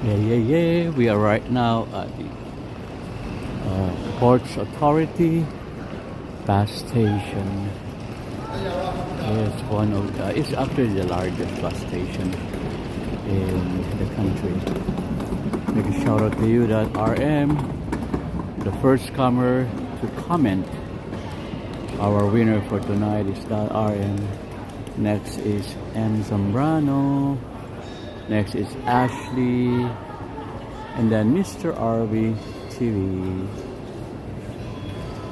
Yeah. We are right now at the Ports Authority bus station. It's one of it's actually the largest bus station in the country. Make a shout out to you that RM, the first comer to comment. Our winner for tonight is that RM. Next is M. Zambrano. Next is Ashley. And then Mr. RV TV.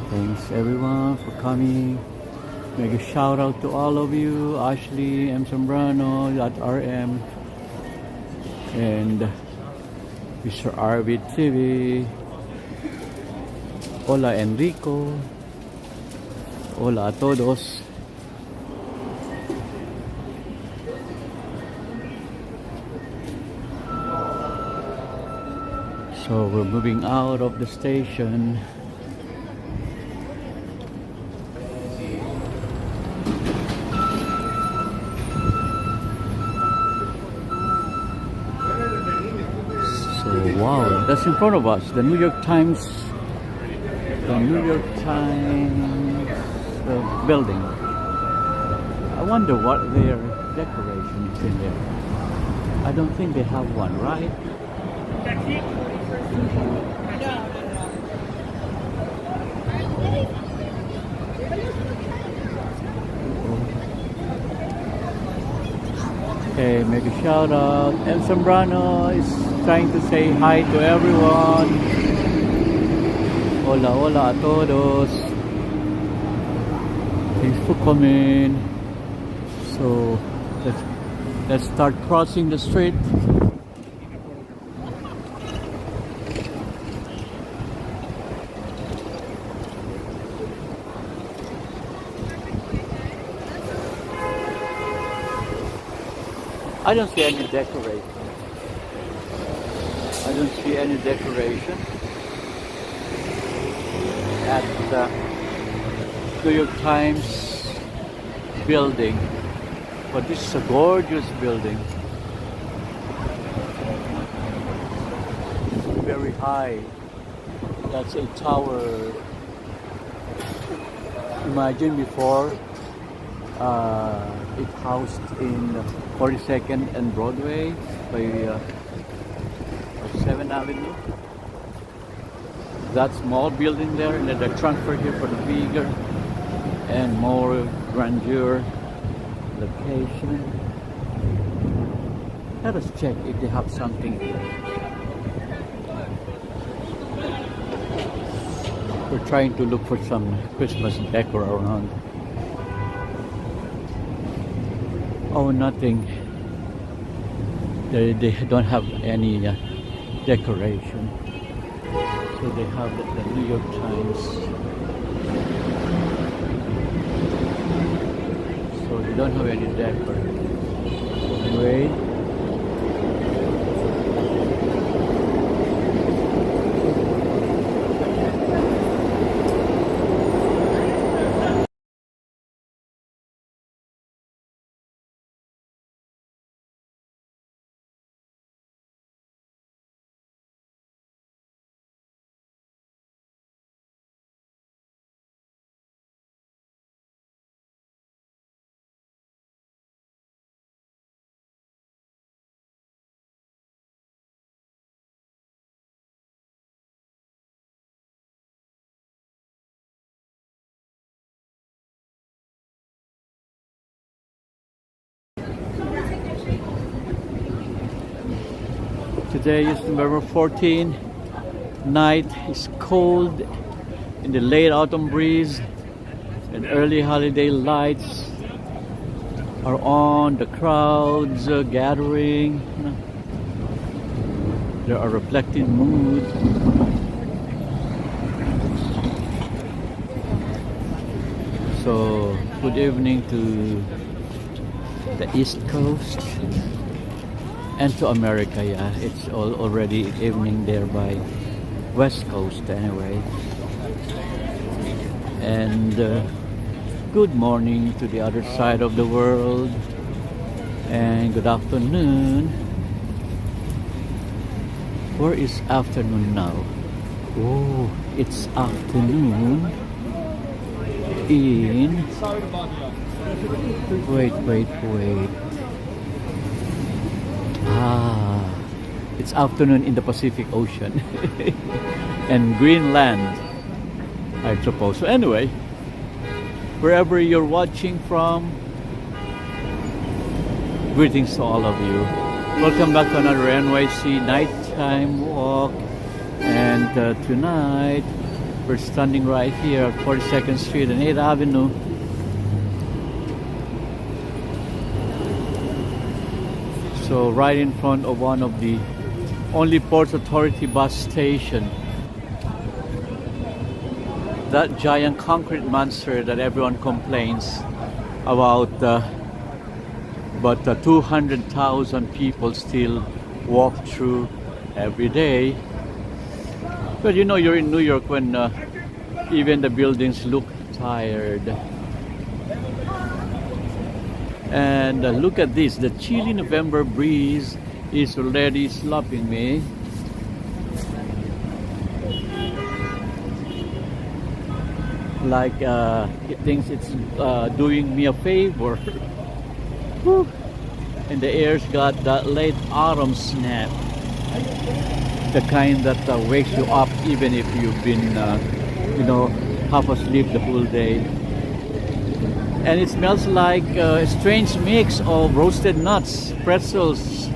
Thanks everyone for coming. Make a shout out to all of you. Ashley, M. Zambrano, RM, and Mr. RV TV. Hola Enrico. Hola a todos. So we're moving out of the station. So wow, that's in front of us, the New York Times building. I wonder what their decoration is in there. I don't think they have one, right? Okay, make a shout out. El Zambrano is trying to say hi to everyone. Hola a todos. Thanks for coming. So let's start crossing the street. I don't see any decoration. At the New York Times building. But this is a gorgeous building. Very high. That's a tower. Imagine before it housed in 42nd and Broadway by 7th Avenue. That small building there, and then they transferred here for the bigger and more grandeur location. Let us check if they have something here. We're trying to look for some Christmas decor around. Oh, nothing. They don't have any decoration. So they have the New York Times. So they don't have any decor. Anyway. Today is November 14. Night is cold in the late autumn breeze, and early holiday lights are on. The crowds gathering. There are reflecting mood. So good evening to the East Coast. And to America, yeah, it's already evening there by West Coast anyway. And good morning to the other side of the world. And good afternoon. Where is afternoon now? Oh, it's afternoon in... Wait. It's afternoon in the Pacific Ocean and Greenland, I suppose. So anyway, wherever you're watching from, greetings to all of you. Welcome back to another NYC nighttime walk. And tonight, we're standing right here at 42nd Street and 8th Avenue. So right in front of one of the only Port Authority bus station. That giant concrete monster that everyone complains about, but 200,000 people still walk through every day. But you know, you're in New York when even the buildings look tired. And look at this, the chilly November breeze is already slapping me. Like it thinks it's doing me a favor. Whew. And the air's got that late autumn snap. The kind that wakes you up even if you've been, you know, half asleep the whole day. And it smells like a strange mix of roasted nuts, pretzels,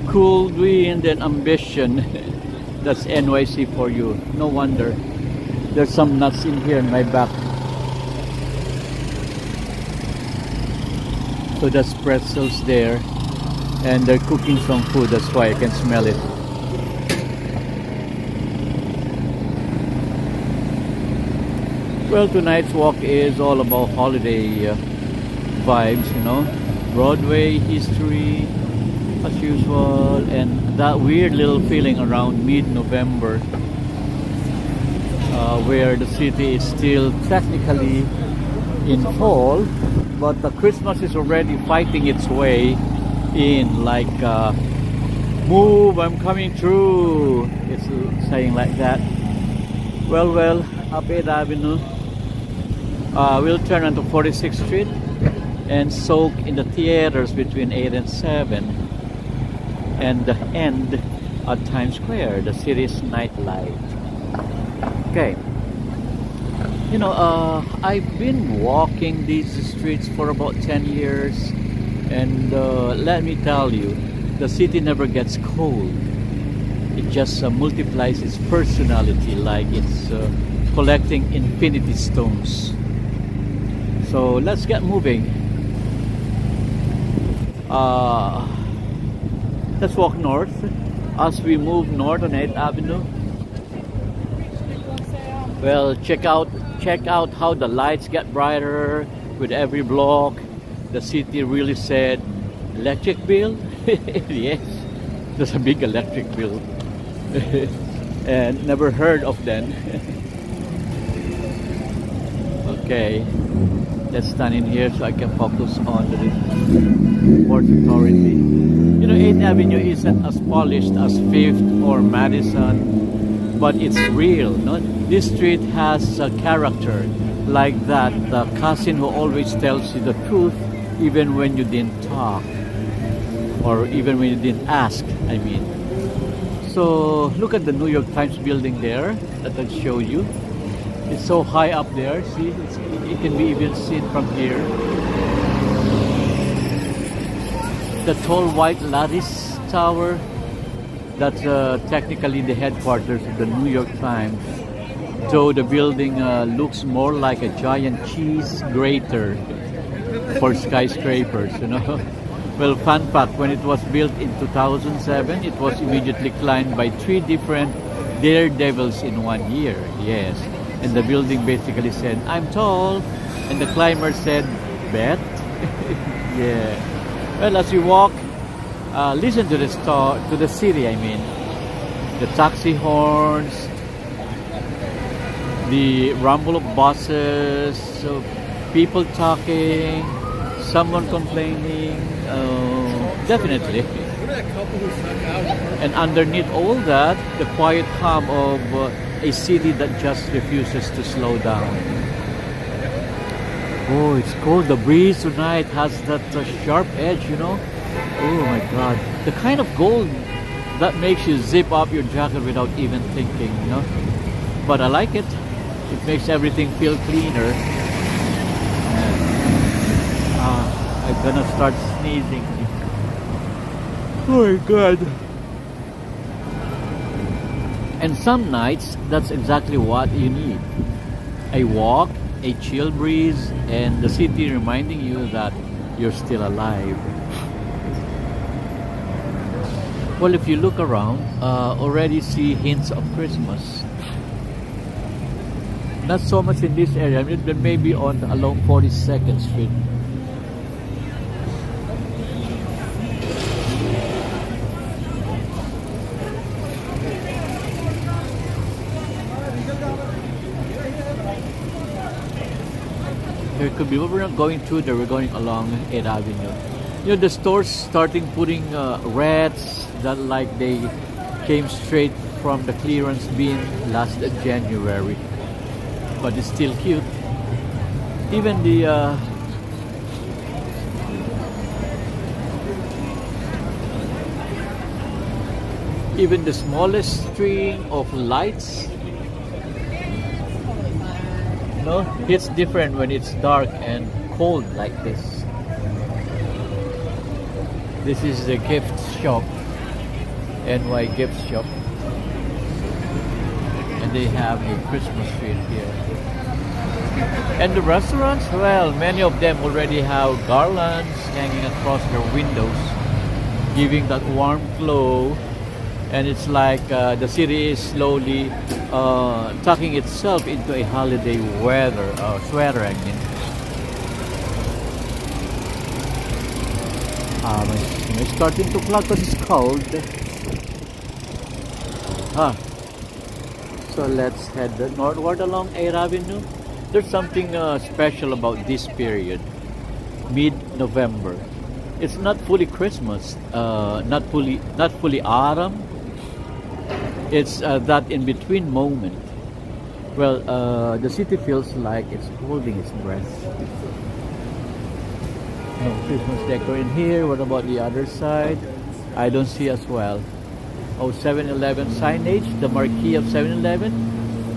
cool wind, and ambition. That's NYC for you. No wonder. There's some nuts in here in my back. So that's pretzels there. And they're cooking some food. That's why I can smell it. Well, tonight's walk is all about holiday vibes, you know. Broadway history, as usual, and that weird little feeling around mid-November where the city is still technically in fall, but the Christmas is already fighting its way in, like, move, I'm coming through. It's saying like that. Well, up 8th Avenue. We'll turn onto 46th Street and soak in the theaters between 8 and 7 and end at Times Square, the city's nightlife. Okay. You know, I've been walking these streets for about 10 years, and let me tell you, the city never gets cold. It just multiplies its personality like it's collecting infinity stones. So let's get moving. Let's walk north. As we move north on 8th Avenue, well, check out how the lights get brighter with every block. The city really said, electric bill? Yes, there's a big electric bill. And never heard of them. Okay, let's stand in here so I can focus on the Port Authority. You know, 8th Avenue isn't as polished as 5th or Madison, but it's real. No? This street has a character like that, the cousin who always tells you the truth even when you didn't talk, or even when you didn't ask, I mean. So look at the New York Times building there that I'll show you. It's so high up there. See, it can be even seen from here. The tall white lattice tower, that's technically the headquarters of the New York Times, though the building looks more like a giant cheese grater for skyscrapers, you know. Well, fun fact, when it was built in 2007, it was immediately climbed by 3 different daredevils in 1 year. Yes. And the building basically said, I'm tall. And the climber said, bet? Yeah. Well, as you walk, listen to the city, I mean. The taxi horns, the rumble of buses, so people talking, someone complaining. Definitely. And underneath all that, the quiet hum of a city that just refuses to slow down. Oh, it's cold. The breeze tonight has that sharp edge, you know. Oh my God. The kind of cold that makes you zip up your jacket without even thinking, you know. But I like it. It makes everything feel cleaner. I'm gonna start sneezing. Oh my God. And some nights, that's exactly what you need. A walk, a chill breeze, and the city reminding you that you're still alive. Well, if you look around, already see hints of Christmas. Not so much in this area, I mean, but maybe along 42nd Street. There could be, but we're not going through there, we're going along 8th Avenue. You know, the stores starting putting reds that like they came straight from the clearance bin last January. But it's still cute. Even the even the smallest string of lights, no, it's different when it's dark and cold like this. This is the gift shop, NY gift shop, and they have a Christmas tree here. And the restaurants, well, many of them already have garlands hanging across their windows, giving that warm glow. And it's like the city is slowly tucking itself into a holiday weather, sweater, I mean. It's starting to cloud because it's cold. So let's head northward along 8th Avenue. There's something special about this period, mid-November. It's not fully Christmas, not fully autumn. It's that in-between moment. Well, the city feels like it's holding its breath. No Christmas decor in here. What about the other side? I don't see as well. Oh, 7-Eleven signage. The marquee of 7-Eleven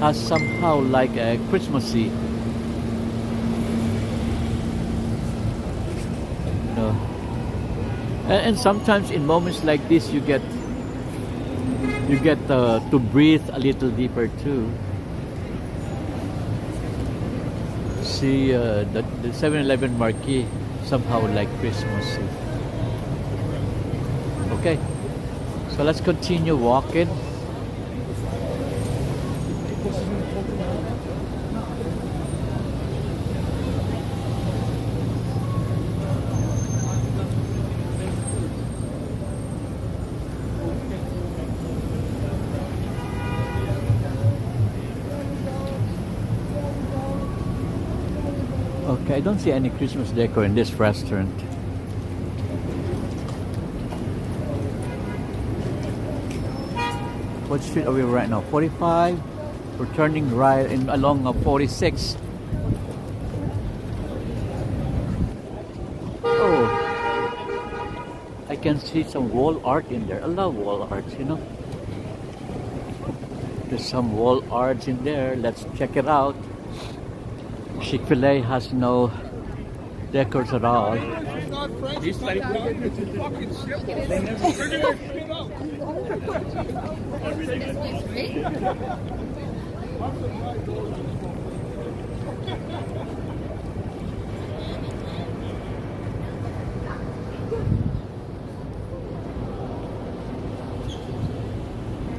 has somehow like a Christmassy. No. And sometimes in moments like this, you get to breathe a little deeper too. See the 7-Eleven marquee somehow like Christmas. Okay, so let's continue walking. Okay, I don't see any Christmas decor in this restaurant. What street are we right now? 45. We're turning right along 46. Oh, I can see some wall art in there. I love wall arts, you know. There's some wall arts in there. Let's check it out. Chick-fil-A has no decors at all.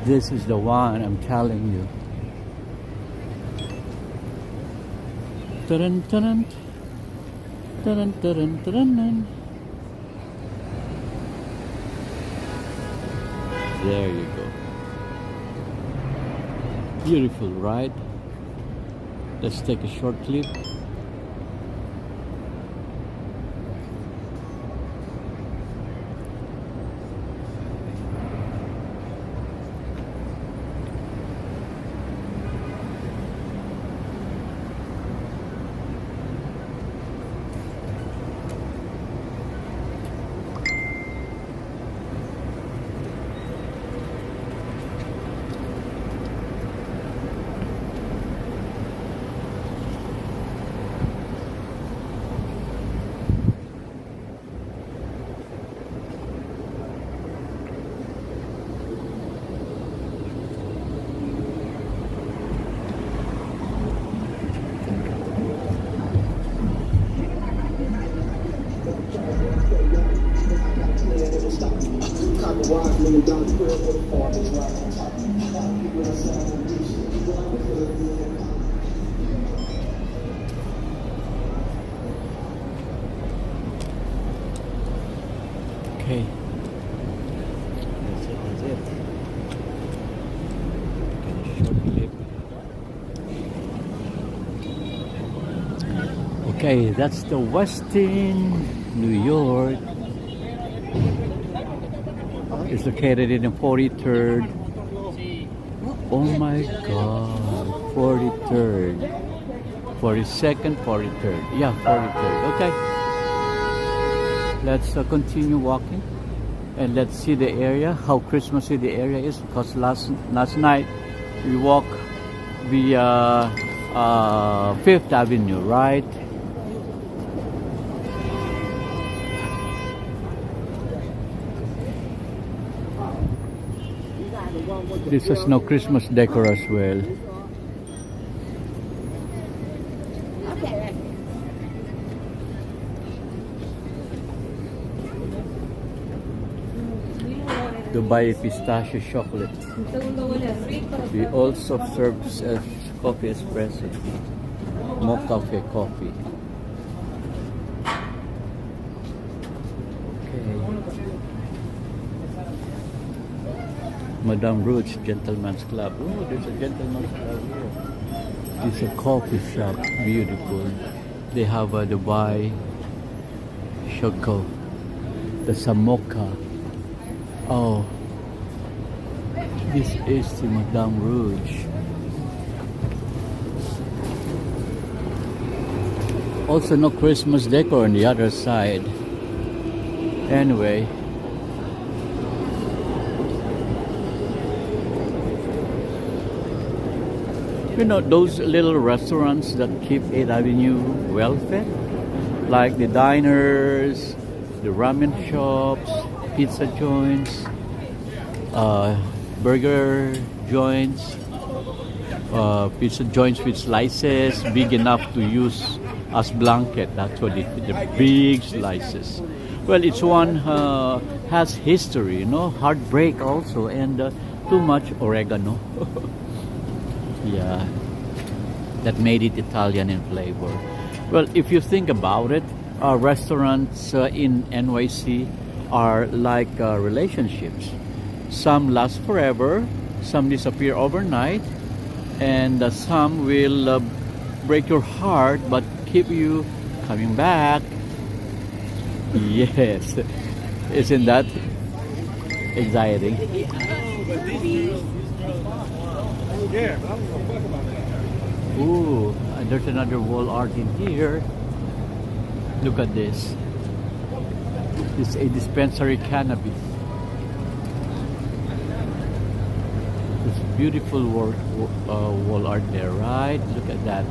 This is the one, I'm telling you. Dun, dun, dun, dun, dun, dun, dun. There you go. Beautiful, right? Let's take a short clip. Okay. That's it, that's it. Get a short clip. Okay, that's the Westin, New York. It's located in the 43rd. Oh my God, 43rd. 42nd, 43rd. Yeah, 43rd. Okay. Let's continue walking and let's see the area, how Christmassy the area is, because last night we walked via 5th Avenue, right? This is no Christmas decor as well. Dubai pistachio chocolate. We also serve coffee espresso, mocha coffee. Okay. Madame Roots Gentleman's Club. Oh, there's a gentleman's club here. It's a coffee shop, beautiful. They have a Dubai Choco, the Samoka. Oh, this is the Madame Rouge. Also no Christmas decor on the other side. Anyway, you know those little restaurants that keep 8th Avenue well fed? Like the diners, the ramen shops, pizza joints, burger joints, pizza joints with slices big enough to use as blanket, actually, the big slices. Well, each one has history, you know, heartbreak also, and too much oregano. Yeah, that made it Italian in flavor. Well, if you think about it, restaurants in NYC are like relationships. Some last forever, some disappear overnight, and some will break your heart but keep you coming back. Yes, isn't that exciting? Ooh, and there's another wall art in here. Look at this. It's a dispensary cannabis. It's beautiful wall art there, right? Look at that.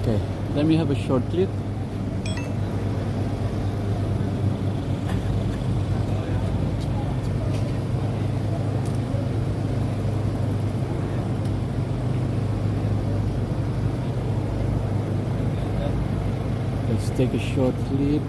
Okay, let me have a short clip. Let's take a short clip.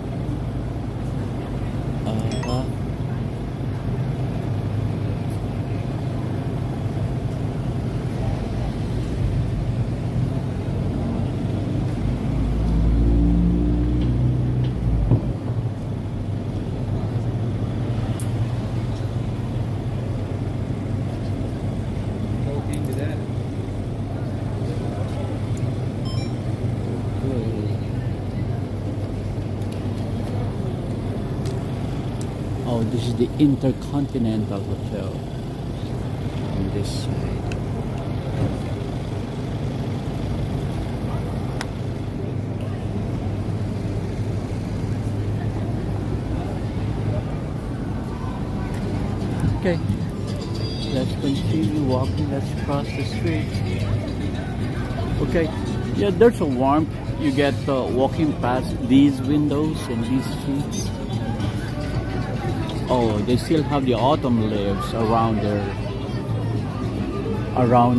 Oh, this is the Intercontinental Hotel on this side. Okay, let's continue walking. Let's cross the street. Okay, yeah, there's a warmth you get walking past these windows and these streets. Oh, they still have the autumn leaves around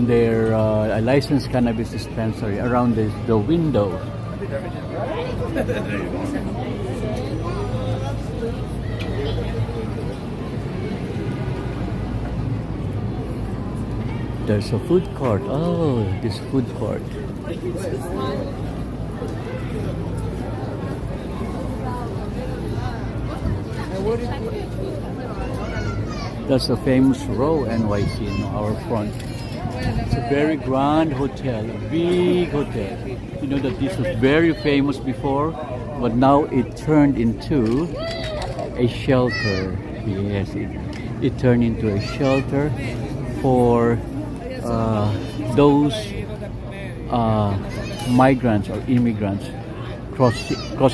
their licensed cannabis dispensary, around the window. There's a food court. Oh, this food court. That's a famous row NYC in our front. It's a very grand hotel, a big hotel. You know that this was very famous before, but now it turned into a shelter. Yes, it turned into a shelter for those migrants or immigrants cross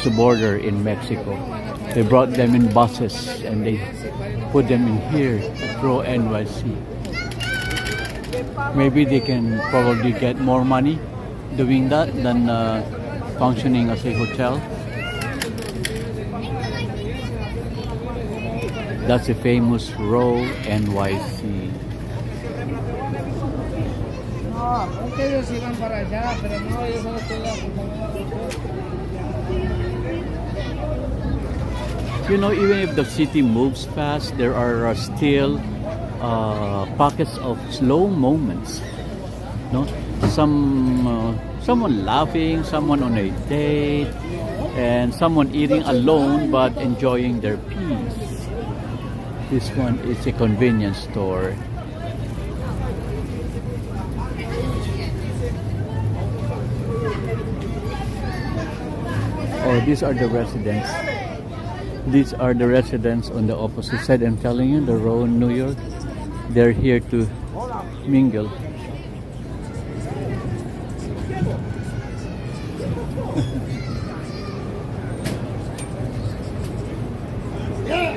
the border in Mexico. They brought them in buses and they put them in here at Row NYC. Maybe they can probably get more money doing that than functioning as a hotel. That's a famous Row NYC. You know, even if the city moves fast, there are still pockets of slow moments. No, someone laughing, someone on a date, and someone eating alone but enjoying their peace. This one is a convenience store. Oh, these are the residents. These are the residents on the opposite side. I'm telling you, the row in New York, they're here to mingle.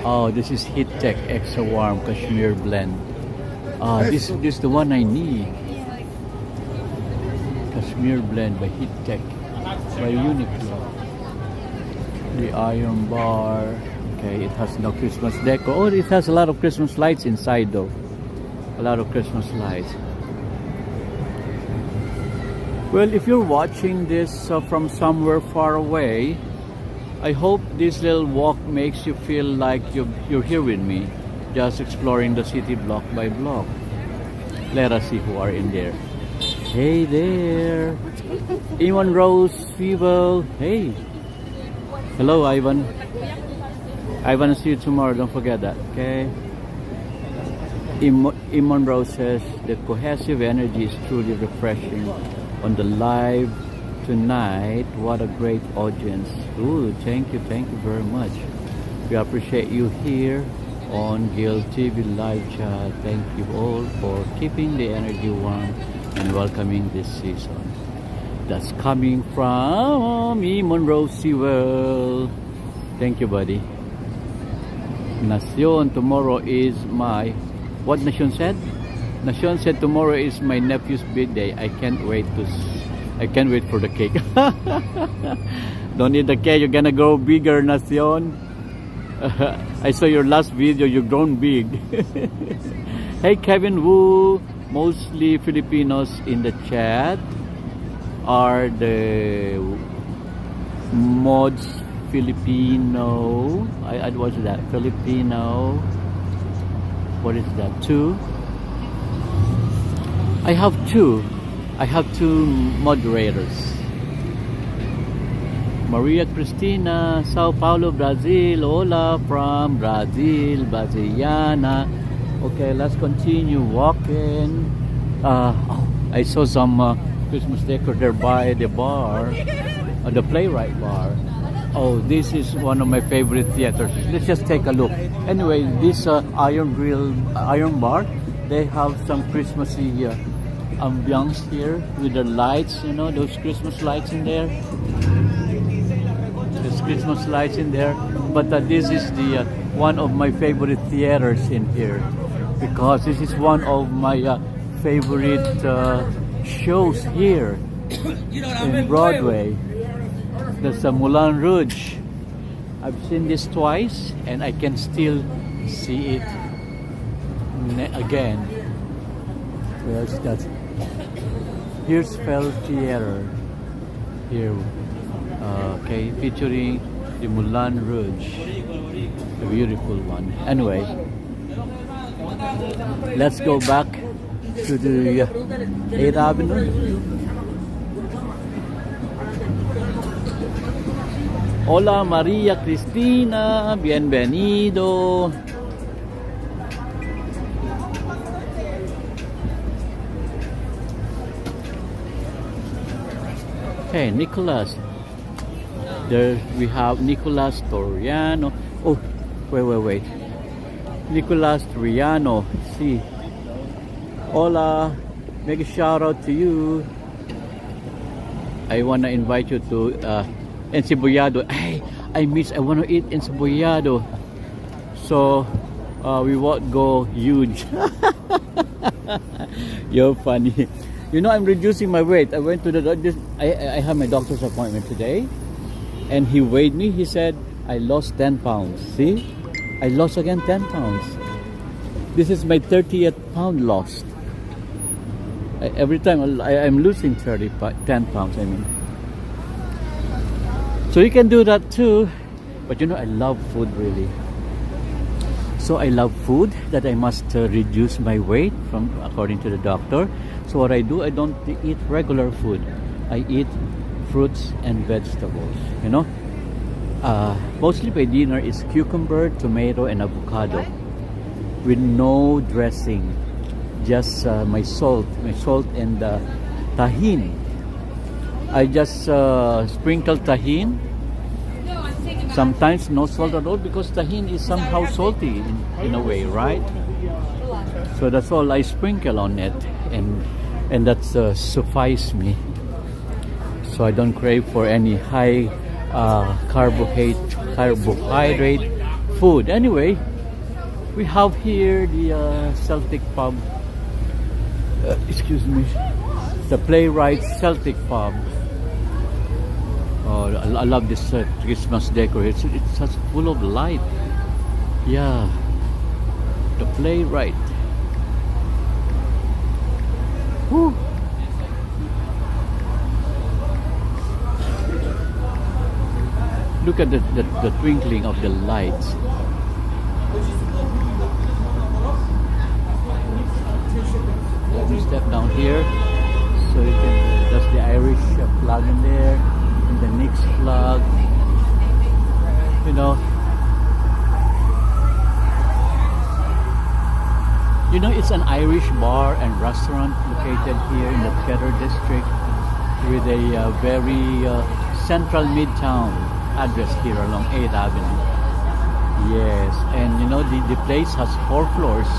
Oh, this is Heat Tech Extra Warm Cashmere Blend. This is the one I need. Cashmere Blend by Heat Tech by Uniqlo. The iron bar. Okay, it has no Christmas decor. Oh, it has a lot of Christmas lights inside though. A lot of Christmas lights. Well, if you're watching this from somewhere far away, I hope this little walk makes you feel like you're here with me, just exploring the city block by block. Let us see who are in there. Hey there, Ivan Rose Feeble. Hey. Hello, Ivan. Ivan, see you tomorrow. Don't forget that, okay? Imon Rose says the cohesive energy is truly refreshing on the live tonight. What a great audience. Ooh, thank you very much. We appreciate you here on Guild TV live chat. Thank you all for keeping the energy warm and welcoming this season. That's coming from Monroe Sewell. Thank you, buddy. Nacion, tomorrow is my... What Nacion said? Nacion said tomorrow is my nephew's birthday. I can't wait for the cake. Don't need the cake. You're gonna grow bigger, Nacion. I saw your last video. You've grown big. Hey, Kevin Wu. Mostly Filipinos in the chat. Are the mods Filipino? What's that? Filipino? What is that? Two? I have two moderators. Maria Cristina, Sao Paulo, Brazil. Hola from Brazil, Braziliana. Okay, let's continue walking. I saw some Christmas decor there by the bar, the Playwright bar. Oh, this is one of my favorite theaters. Let's just take a look. Anyway, this iron bar, they have some Christmassy ambiance here with the lights, you know, those Christmas lights in there. There's Christmas lights in there. But this is the one of my favorite theaters in here, because this is one of my favorite shows here in Broadway. That's Moulin Rouge. I've seen this twice and I can still see it again. Where's that? Here's Fell Theater here, okay, featuring the Moulin Rouge, a beautiful one. Anyway, let's go back to the 8th Avenue. Hola Maria Cristina, bienvenido. Hey, Nicolas. There we have Nicolas Toriano. Oh, wait. Nicolas Toriano. See. Hola. Make a shout out to you. I wanna invite you to encebollado. Hey, I wanna eat encebollado. So we won't go huge. You're funny. You know, I'm reducing my weight. I went to the I have my doctor's appointment today, and he weighed me. He said I lost 10 pounds. See, I lost again 10 pounds. This is my 30th pound lost. Every time I'm losing 10 pounds. I mean, so you can do that too. But you know, I love food really. So I love food that I must reduce my weight from, according to the doctor. So what I do, I don't eat regular food. I eat fruits and vegetables, you know. Mostly my dinner is cucumber, tomato, and avocado with no dressing. Just my salt and tahini. I just sprinkle tahini. Sometimes no salt at all because tahini is somehow salty in a way, right? So that's all I sprinkle on it, and that's suffice me. So I don't crave for any high carbohydrate food. Anyway, we have here the Celtic pub. Excuse me, the Playwright Celtic pub. Oh, I love this Christmas decoration. It's such full of light. Yeah, the Playwright. Whew. Look at the twinkling of the lights. Let me step down here so you can. That's the Irish flag in there, and the Knicks flag. You know. You know, it's an Irish bar and restaurant located here in the Theatre District with a very central Midtown address here along 8th Avenue. Yes, and you know, the place has 4 floors.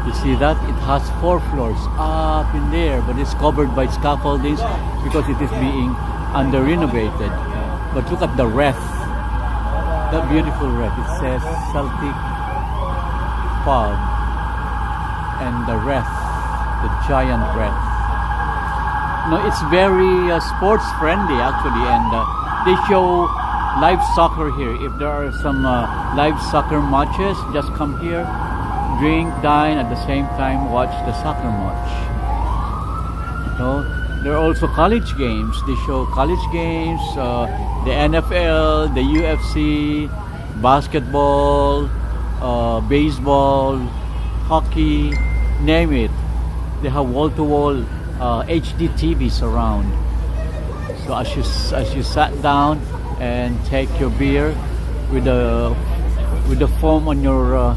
You see that? It has 4 floors up in there, but it's covered by scaffoldings because it is being under renovated. But look at the wreath. That beautiful wreath. It says Celtic Pub. And the wreath, the giant wreath. No, it's very sports friendly actually, and they show live soccer here. If there are some live soccer matches, just come here, drink, dine, at the same time watch the soccer match. So there are also college games. They show college games, the NFL, the UFC, basketball, baseball, hockey, name it. They have wall-to-wall HD TVs around. So as you sat down and take your beer with the foam on your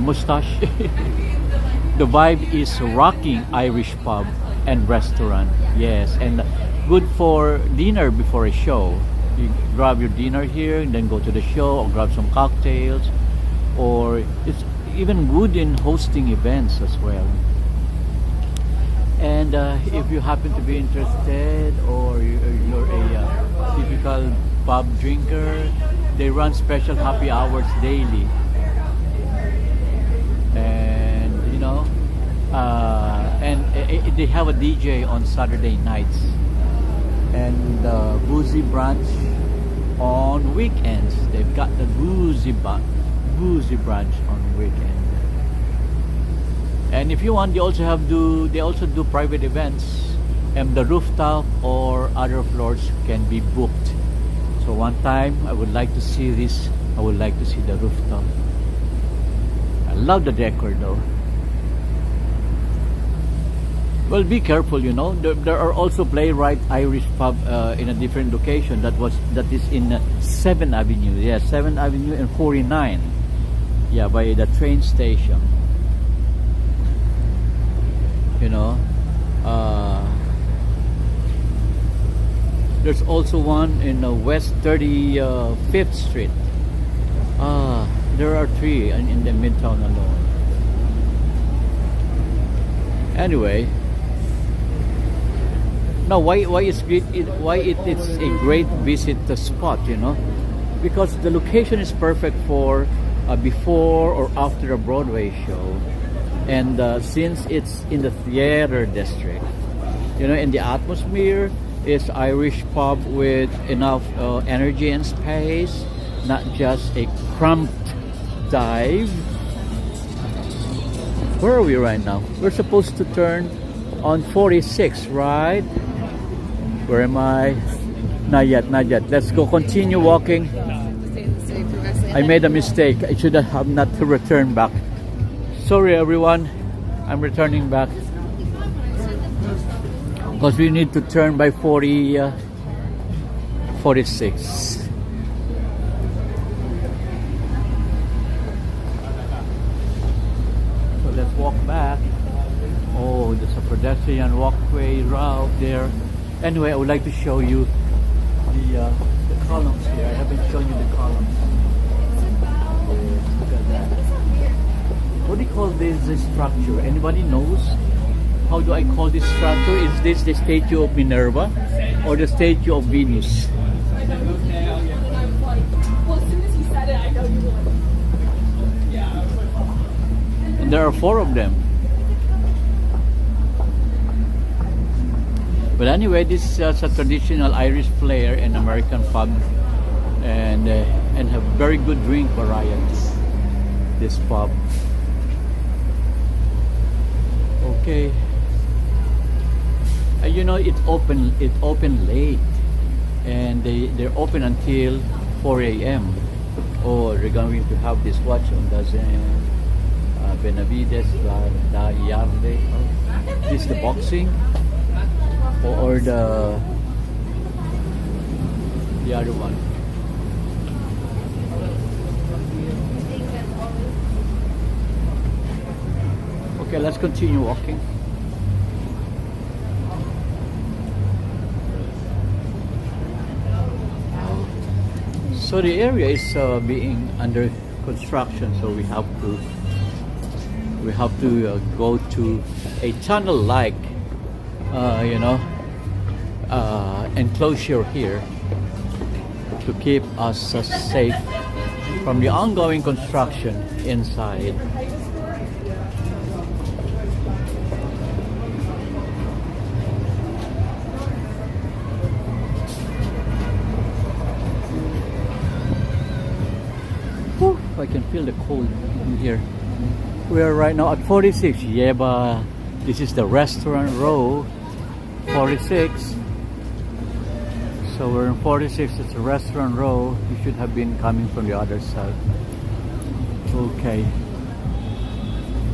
mustache, the vibe is rocking Irish pub and restaurant. Yes, and good for dinner before a show. You grab your dinner here and then go to the show, or grab some cocktails, or it's even good in hosting events as well. And if you happen to be interested, or you're a typical pub drinker, they run special happy hours daily. And you know, and they have a DJ on Saturday nights, and boozy brunch on weekends. They've got the boozy boozy branch on weekend. And if you want, they also do private events, and the rooftop or other floors can be booked. So one time I would like to see this. I would like to see the rooftop. I love the decor though. Well, be careful, you know. There are also Playwright Irish pub in a different location. That is in 7th Avenue. Yeah, 7th Avenue and 49. Yeah, by the train station. You know, there's also one in West 35th Street. There are 3 in the Midtown alone. Anyway, now why it's a great visit spot, you know, because the location is perfect for before or after a Broadway show. And since it's in the theater district, you know, and the atmosphere is Irish pub with enough energy and space, not just a cramped dive. Where are we right now? We're supposed to turn on 46, right? Where am I? Not yet, not yet. Let's go continue walking. I made a mistake. I should have not to return back. Sorry everyone, I'm returning back because we need to turn by 46. So let's walk back. Oh, there's a pedestrian walkway route there. Anyway, I would like to show you the columns here. I haven't shown you the columns. Look at that. What do you call this structure? Anybody knows? How do I call this structure? Is this the statue of Minerva or the statue of Venus? Well, as soon as he said it, I know you would. Yeah. And there are 4 of them. But anyway, this is a traditional Irish flair and American pub, and have very good drink varieties. This pub. Okay. You know, it open late, and they're open until 4 a.m. Oh, they're going to have this watch on Benavides da Yarde. This is the boxing, or the other one. Okay, let's continue walking. So the area is being under construction, so we have to go to a tunnel-like, you know, enclosure here to keep us safe from the ongoing construction inside. I can feel the cold in here. We are right now at 46. Yeah, but this is the restaurant row. 46. So we're in 46. It's a restaurant row. You should have been coming from the other side. Okay.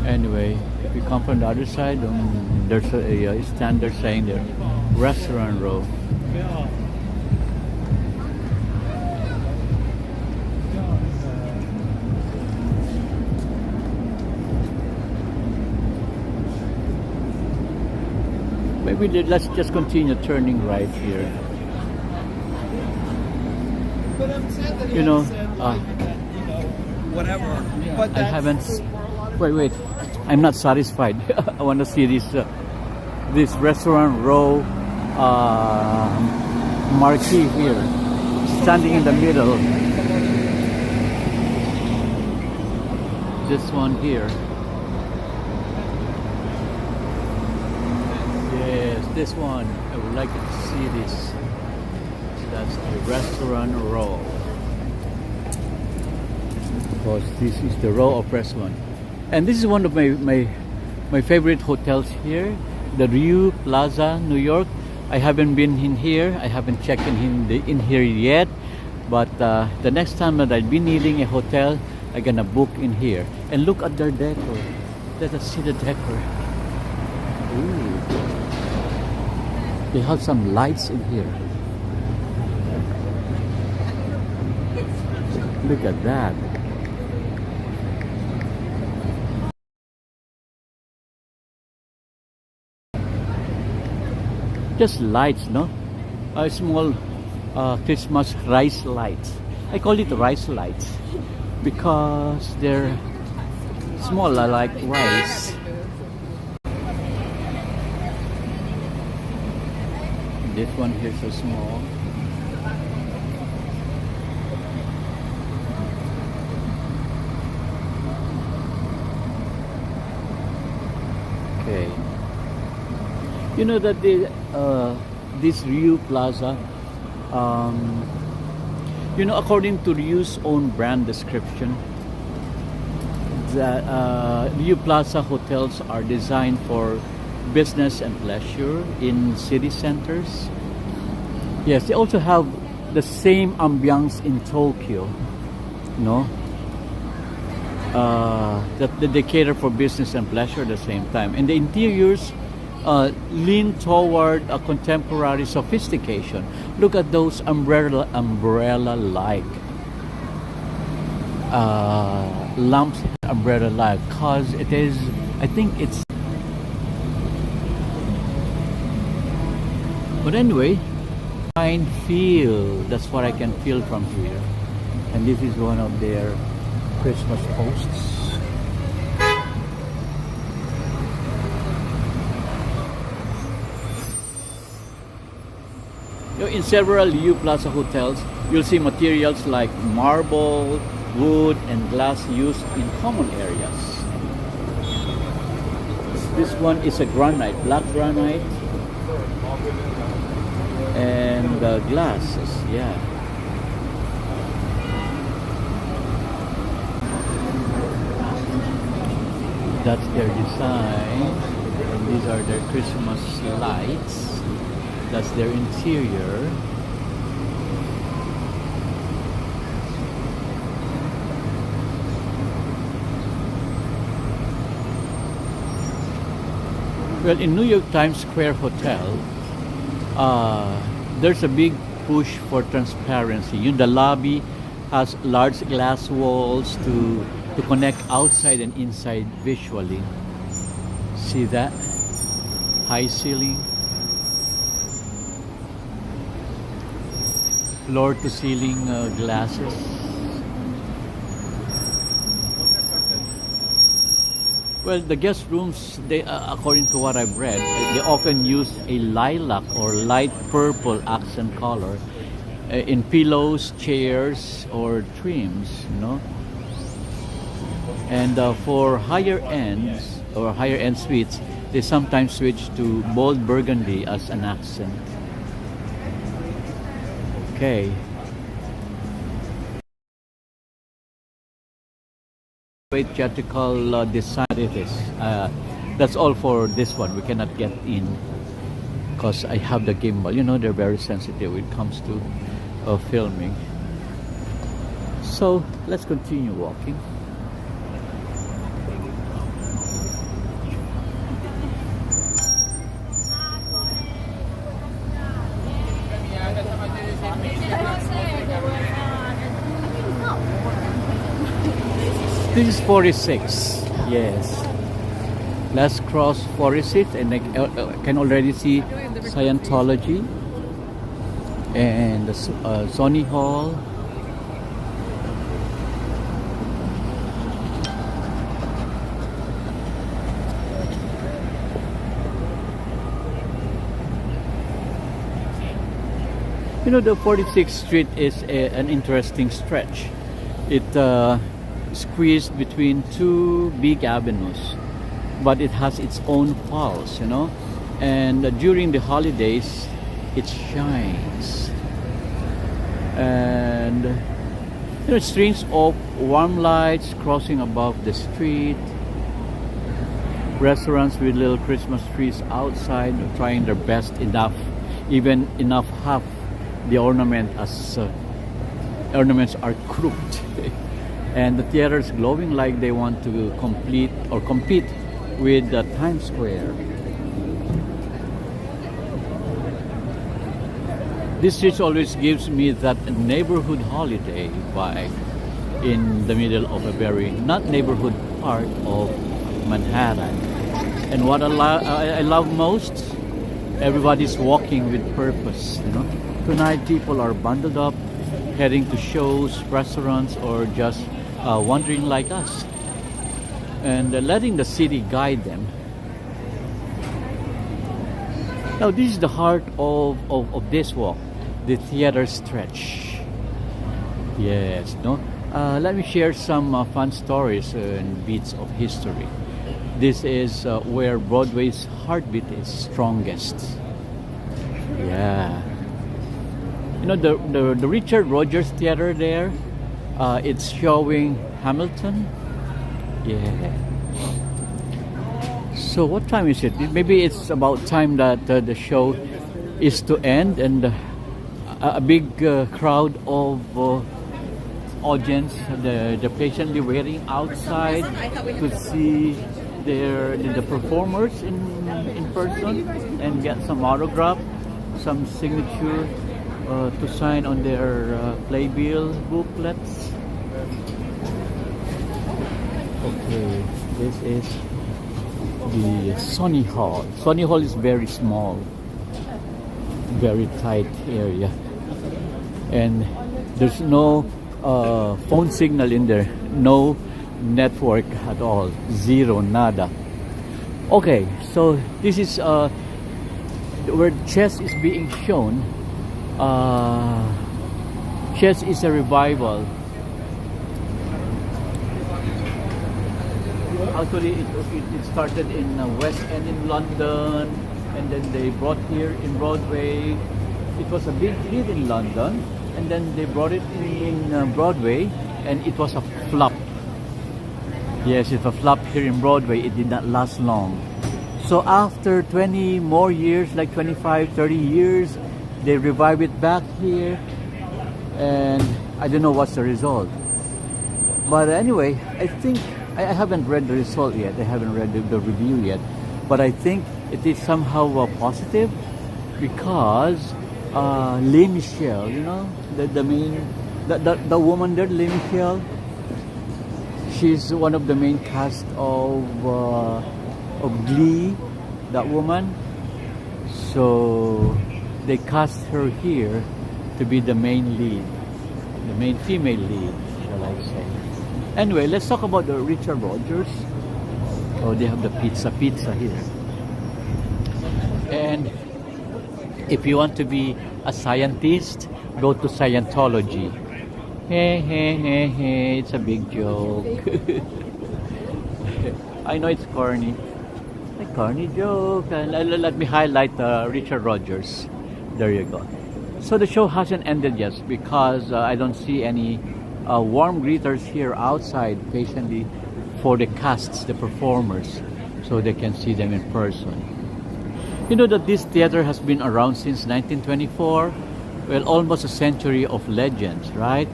Anyway, if you come from the other side, there's a standard saying there, restaurant row. Maybe let's just continue turning right here. You know, whatever. But I haven't. Wait. I'm not satisfied. I want to see this restaurant row marquee here, standing in the middle. This one here. Yes, this one. I would like to see this. That's the restaurant row. because this is the raw of restaurant. And this is one of my favorite hotels here, the Rio Plaza, New York. I haven't been in here. I haven't checked in here yet. But the next time that I'll be needing a hotel, I'm gonna book in here. And look at their decor. Let us see the decor. Ooh. They have some lights in here. Look at that. Just lights, no? A small Christmas rice lights. I call it rice lights because they're small, like rice. This one here is so small. Okay. You know that this Rio Plaza, you know, according to Rio's own brand description, that Rio Plaza hotels are designed for business and pleasure in city centers. Yes, they also have the same ambiance in Tokyo, no? That they cater for business and pleasure at the same time. And the interiors lean toward a contemporary sophistication. Look at those umbrella-like lamps, umbrella-like, cause it is. I think it's. But anyway, fine feel. That's what I can feel from here. And this is one of their Christmas posts. In several Rio Plaza hotels, you'll see materials like marble, wood, and glass used in common areas. This one is a granite, black granite, and glasses, yeah. That's their design, and these are their Christmas lights. That's their interior. Well, in New York Times Square Hotel, there's a big push for transparency. The lobby has large glass walls to connect outside and inside visually. See that? High ceiling. Floor to ceiling glasses. Well, the guest rooms, they, according to what I've read, they often use a lilac or light purple accent color in pillows, chairs, or trims, you know. And for higher ends or higher end suites, they sometimes switch to bold burgundy as an accent. Okay. Theatrical design it is. That's all for this one. We cannot get in because I have the gimbal. You know, they're very sensitive when it comes to filming. So let's continue walking. This is 46. Yes. Let's cross 46 and I can already see Scientology and the Sony Hall. You know, the 46th Street is an interesting stretch. It squeezed between two big avenues, but it has its own pulse, you know. And during the holidays, it shines. And You know, strings of warm lights crossing above the street. Restaurants with little Christmas trees outside, trying their best enough, even enough half the ornaments are crooked. And the theaters glowing like they want to compete with the Times Square. This street always gives me that neighborhood holiday vibe in the middle of a very not neighborhood part of Manhattan. And what I love most, everybody's walking with purpose. You know, tonight people are bundled up, heading to shows, restaurants, or just wandering like us, and letting the city guide them. Now, this is the heart of this walk, the theater stretch. Yes, no. Let me share some fun stories and bits of history. This is where Broadway's heartbeat is strongest. Yeah. You know, the Richard Rogers Theater there, it's showing Hamilton. Yeah. So what time is it? Maybe it's about time that the show is to end, and a big crowd of audience, they're patiently waiting outside to see the performers in person and get some autograph, some signature to sign on their playbill booklets. Okay, this is the Sonny Hall. Sonny Hall is very small, very tight area, and there's no phone signal in there, no network at all, zero, nada. Okay, so this is where chess is being shown. Chess is a revival. Actually, it started in West End in London, and then they brought here in Broadway. It was a big hit in London, and then they brought it in Broadway, and it was a flop. Yes, it's a flop here in Broadway. It did not last long. So after 20 more years, like 25, 30 years, they revived it back here, and I don't know what's the result. But anyway, I think, I haven't read the result yet, I haven't read the review yet, but I think it is somehow positive, because Lea Michele, you know, the woman there, Lea Michele, she's one of the main cast of Glee, that woman. So they cast her here to be the main lead, the main female lead, shall I say. Anyway, let's talk about the Richard Rogers. Oh, they have the pizza here. And if you want to be a scientist, go to Scientology. Hey, it's a big joke. I know it's corny. A corny joke. Let me highlight Richard Rogers. There you go. So the show hasn't ended yet, because I don't see any warm greeters here outside patiently for the casts, the performers, so they can see them in person. You know that this theater has been around since 1924? Well, almost a century of legends, right?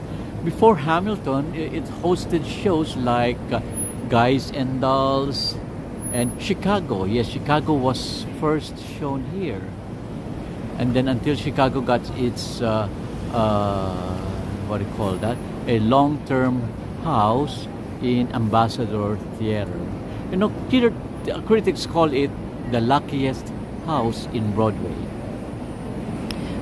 Before Hamilton, it hosted shows like Guys and Dolls and Chicago. Yes, Chicago was first shown here. And then until Chicago got its, what do you call that? A long-term house in Ambassador Theater. You know, theater critics call it the luckiest house in Broadway.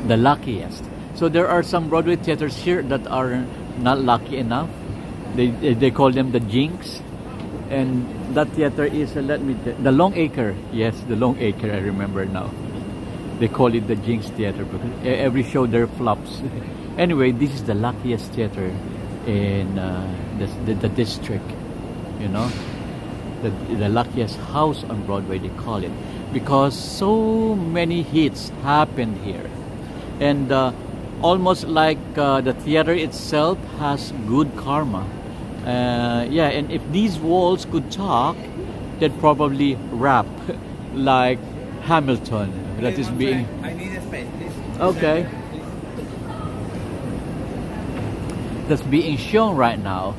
The luckiest. So there are some Broadway theaters here that are not lucky enough. They call them the Jinx. And that theater is, the Long Acre. Yes, the Long Acre, I remember now. They call it the Jinx Theater because every show there flops. Anyway, this is the luckiest theater in the district, you know. The luckiest house on Broadway, they call it, because so many hits happened here. And almost like the theater itself has good karma. Yeah, and if these walls could talk, they'd probably rap like Hamilton that is being. I need a space, please. Okay. That's being shown right now.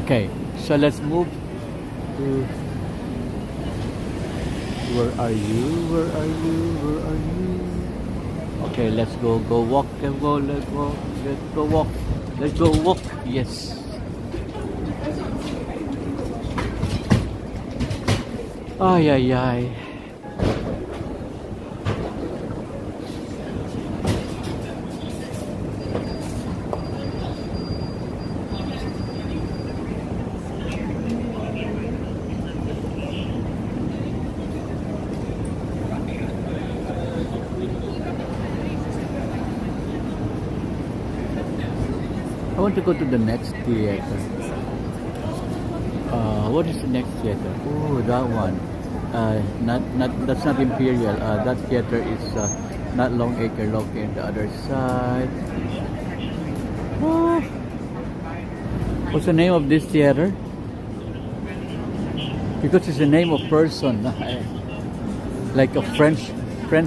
Okay, so let's move to. Where are you? Where are you? Where are you? Okay, let's go. Go walk. Let's go. Let's go. Let's go walk. Let's go walk. Yes. Ay, ay, ay. I want to go to the next theater. What is the next theater? Oh, that one. That's not Imperial. That theater is not Longacre. Located the other side. Oh. What's the name of this theater? Because it's the name of person, like a French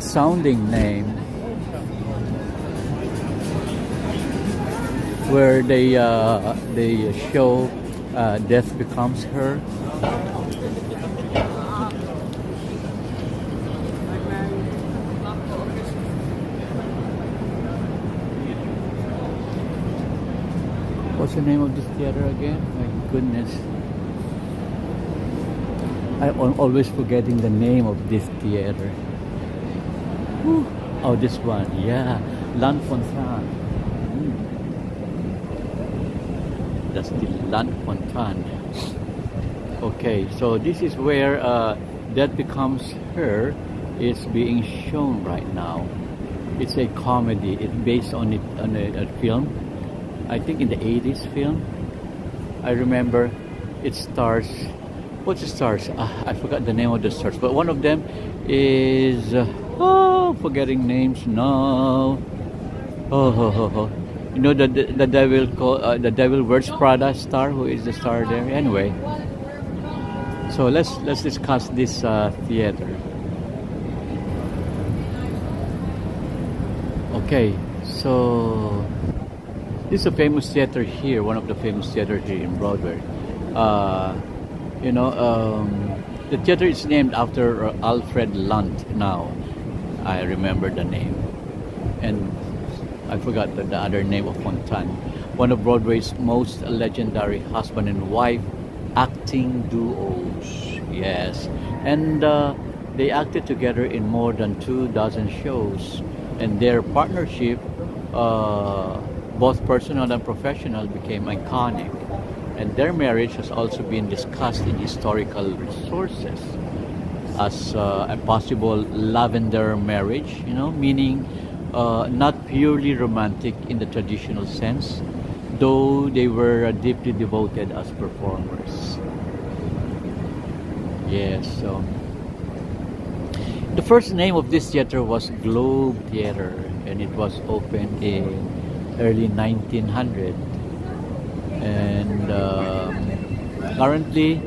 sounding name, where they show Death Becomes Her. What's the name of this theater again? My goodness. I'm always forgetting the name of this theater. Whew. Oh, this one. Yeah. L'Enfant. That's the L'Enfant. Okay, so this is where That Becomes Her is being shown right now. It's a comedy. It's based on a film. I think in the 80s film. I remember it stars. What's the stars? I forgot the name of the stars, but one of them is forgetting names now. You know the Devil Wears Prada star, who is the star there. Anyway, so let's discuss this theater. Okay, so this is a famous theater here, one of the famous theaters here in Broadway. The theater is named after Alfred Lunt. Now, I remember the name, and I forgot the other name of Fontaine. One of Broadway's most legendary husband and wife acting duos. Yes, and they acted together in more than 24 shows, and their partnership, both personal and professional, became iconic. And their marriage has also been discussed in historical resources as a possible lavender marriage, meaning not purely romantic in the traditional sense, though they were deeply devoted as performers. Yes, so the first name of this theater was Globe Theater, and it was opened in early 1900. And currently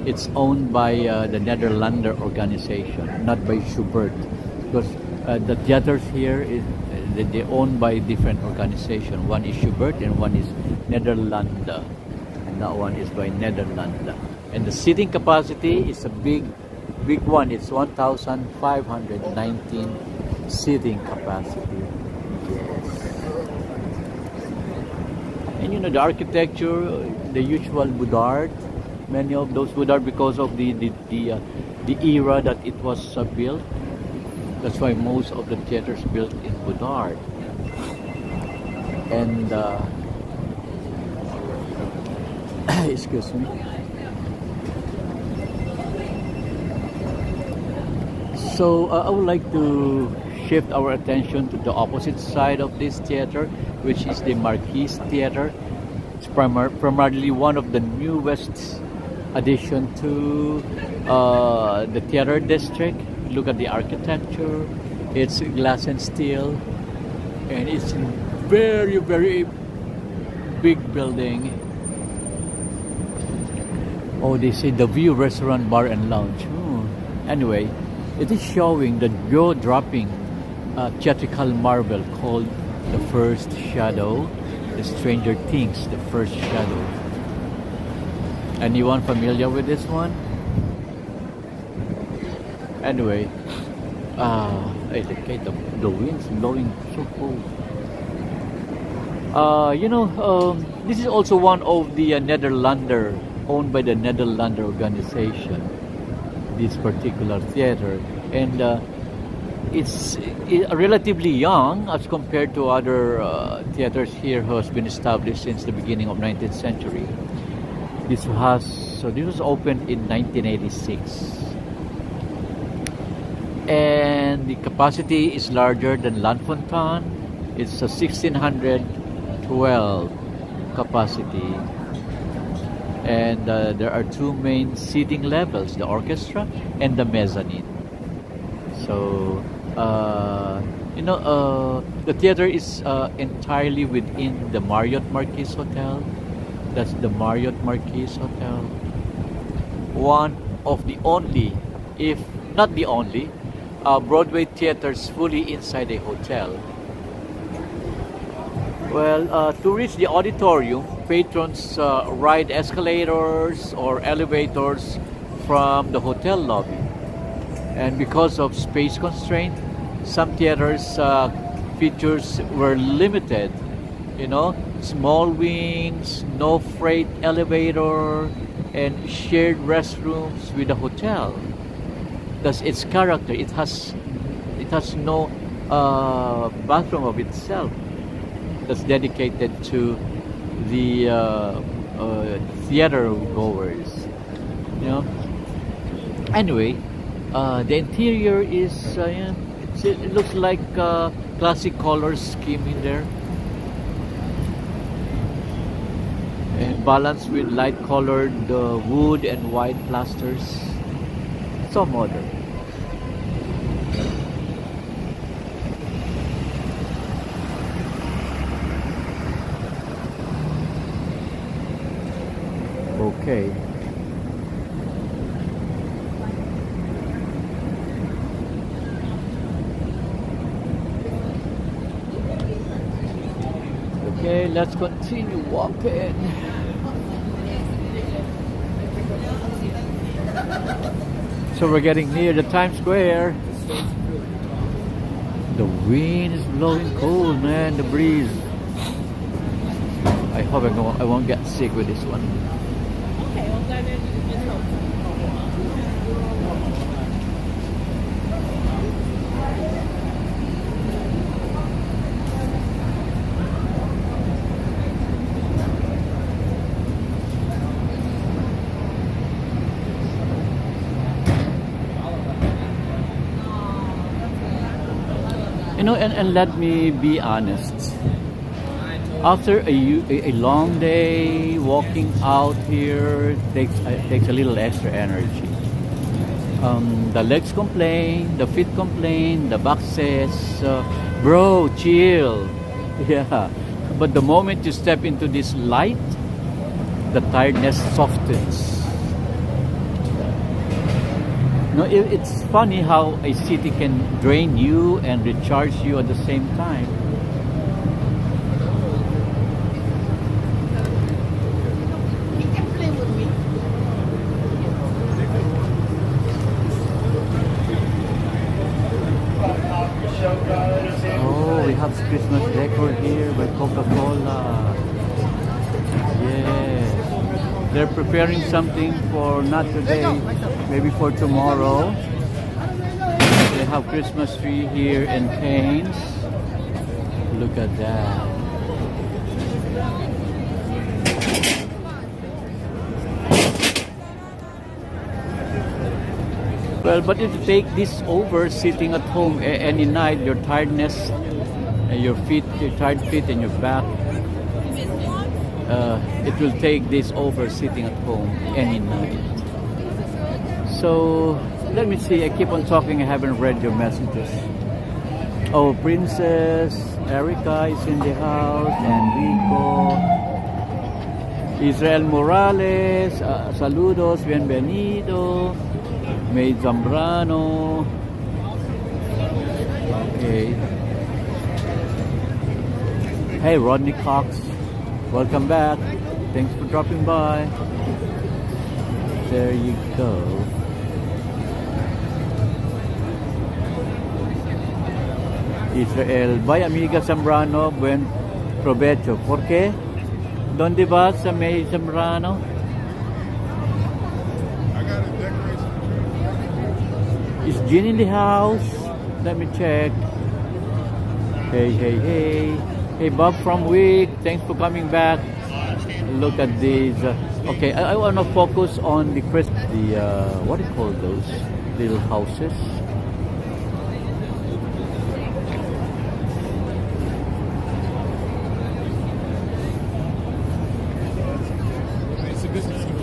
it's owned by the Netherlander organization, not by Schubert, because the theaters here they're owned by different organizations. One is Schubert and one is Nederlanden, and that one is by Nederlanden. And the seating capacity is a big one. It's 1,519 seating capacity. And the architecture, the usual Boudard, many of those Boudard because of the era that it was built. That's why most of the theaters built in Boudard. And excuse me. So I would like to shift our attention to the opposite side of this theater, which is the Marquise Theater. It's primarily one of the newest addition to the theater district. Look at the architecture, It's glass and steel, and it's very, very big building. Oh, they say the View Restaurant, Bar and Lounge. Anyway, it is showing the jaw-dropping theatrical marvel called The First Shadow, the Stranger Things, The First Shadow. Anyone familiar with this one? Anyway, the wind's blowing so cold. This is also one of the Netherlander, owned by the Netherlander organization, this particular theater. And it's relatively young as compared to other theaters here who has been established since the beginning of 19th century. This was opened in 1986. And the capacity is larger than L'Enfant. It's a 1612 capacity. And there are two main seating levels, the orchestra and the mezzanine. So, the theater is entirely within the Marriott Marquis Hotel. That's the Marriott Marquis Hotel. One of the only, if not the only, Broadway theaters fully inside a hotel. Well, to reach the auditorium, patrons ride escalators or elevators from the hotel lobby. And because of space constraint, some theaters' features were limited. Small wings, no freight elevator, and shared restrooms with the hotel. That's its character. It has no bathroom of itself that's dedicated to the theater goers. Anyway, the interior is it looks like classic color scheme in there, and balanced with light colored wood and white plasters. So modern. Okay. Okay, let's continue walking. So we're getting near the Times Square. The wind is blowing cold, man. The breeze. I hope I won't get sick with this one. Okay, well, then it's home. And let me be honest. After a long day walking out here, takes a little extra energy. The legs complain, the feet complain, the back says, "Bro, chill." Yeah, but the moment you step into this light, the tiredness softens. It's funny how a city can drain you and recharge you at the same time. Oh, we have Christmas decor here by Coca-Cola. Yes. They're preparing something for not today, maybe for tomorrow. They have Christmas tree here in Canes. Look at that. Well, but if you take this over sitting at home any night, your tiredness, your tired feet and your back, it will take this over sitting at home any night. So let me see, I keep on talking, I haven't read your messages. Oh, Princess Erica is in the house, Enrico, Israel Morales, saludos, bienvenido, May Zambrano. Okay. Hey, Rodney Cox, welcome back. Thanks for dropping by. There you go. Israel, bye amiga Zambrano, buen provecho. ¿Por qué? ¿Dónde vas, May Zambrano? I got a decoration. Is Jean in the house? Let me check. Hey, hey, hey. Hey, Bob from Wick, thanks for coming back. Look at these. Okay, I want to focus on the what do you call those little houses? It's a business school.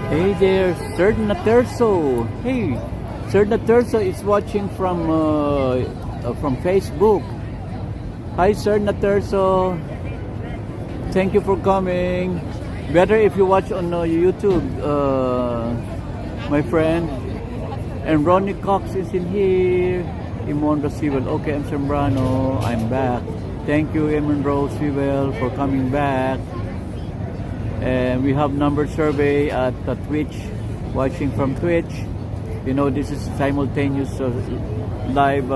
Hey there, Sir Naterso. Hey, Sir Naterso is watching from Facebook. Hi, Sir Naterso. Thank you for coming. Better if you watch on YouTube, my friend. And Ronnie Cox is in here. Imon Rosewell. Okay, I'm Sembrano. I'm back. Thank you, Imon Rosewell, for coming back. And we have number survey at Twitch, watching from Twitch. You know, this is simultaneous live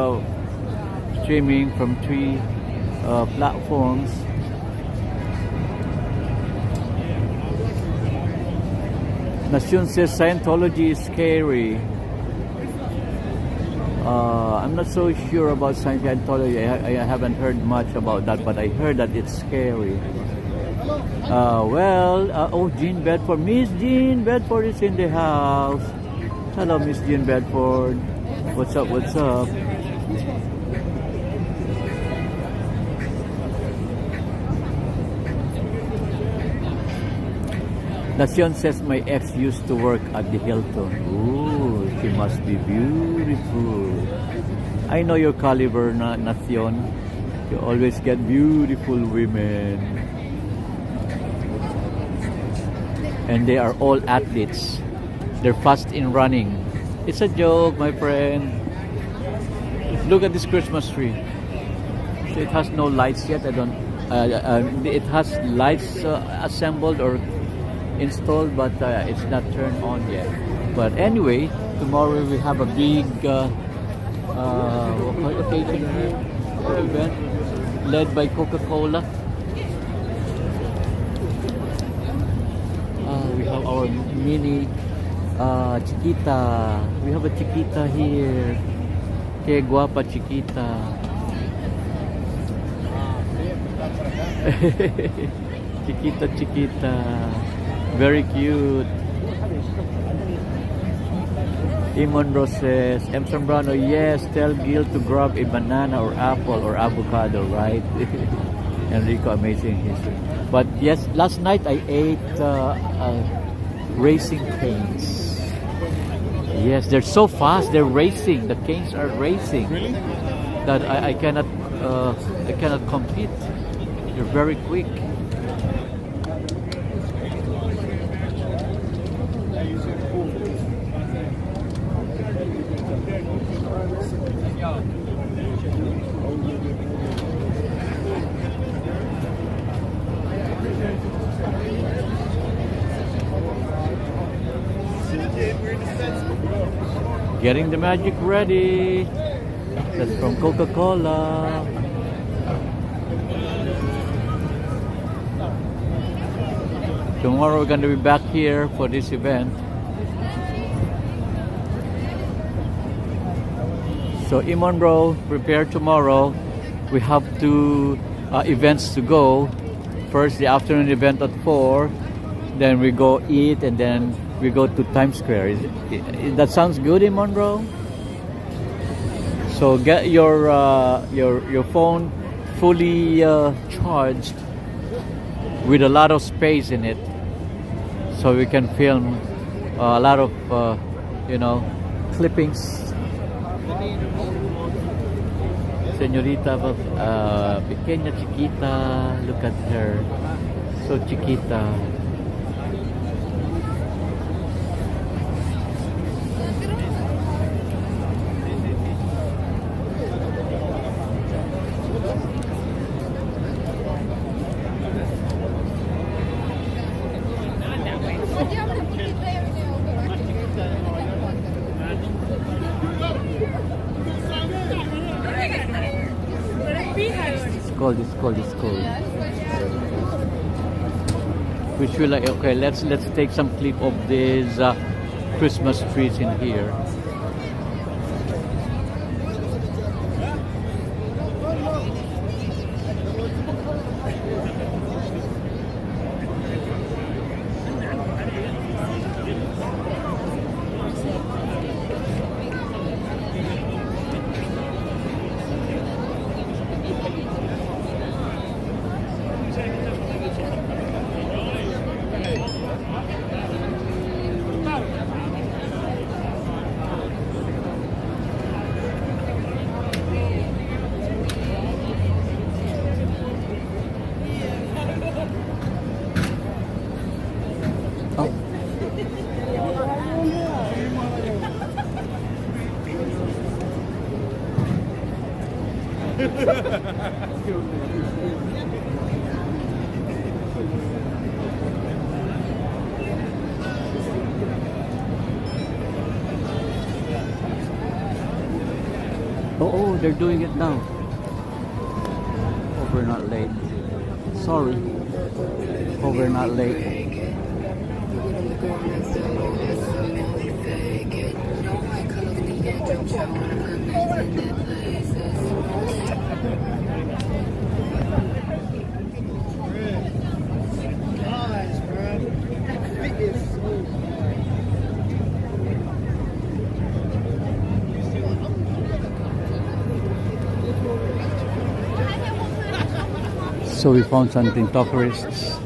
streaming from 3 platforms. Nacion says Scientology is scary. I'm not so sure about Scientology. I haven't heard much about that, but I heard that it's scary. Oh, Jean Bedford. Miss Jean Bedford is in the house. Hello, Miss Jean Bedford. What's up? What's up? Nacion says my ex used to work at the Hilton. Ooh, she must be beautiful. I know your caliber, Nacion. You always get beautiful women. And they are all athletes. They're fast in running. It's a joke, my friend. Look at this Christmas tree. It has no lights yet. It has lights assembled or installed, but it's not turned on yet. But anyway, tomorrow we have a big occasion here, event led by Coca-Cola. We have our mini Chiquita. We have a Chiquita here. Que guapa Chiquita. Chiquita, Chiquita. Very cute. Imon Roses. M. Zambrano, yes, tell Gil to grab a banana or apple or avocado, right? Enrico, amazing history. But yes, last night I ate racing canes. Yes, they're so fast. They're racing. The canes are racing. Really? That I cannot compete. They're very quick. Getting the magic ready. That's from Coca-Cola. Tomorrow we're going to be back here for this event. So Imon Bro, prepare tomorrow. We have 2 events to go. First, the afternoon event at 4. Then we go eat, and then we go to Times Square. That sounds good, Imon Bro? So get your phone fully charged with a lot of space in it, so we can film a lot of clippings. Señorita, pequeña chiquita, look at her, so chiquita. It's cold. Which we like. Okay, let's take some clip of these Christmas trees in here. Oh, they're doing it now. Hope we're not late. Sorry. Hope we're not late. So we found something tourists.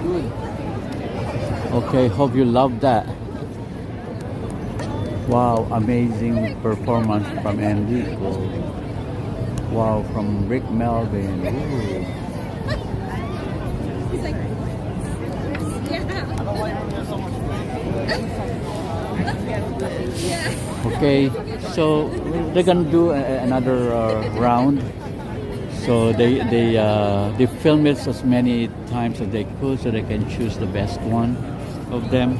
good. Okay, hope you love that. Wow, amazing performance from Enrico. Wow, from Rick Melvin. Ooh. He's like, yeah. Okay, so they're gonna do another round. So they film it as many times as they could, so they can choose the best one of them.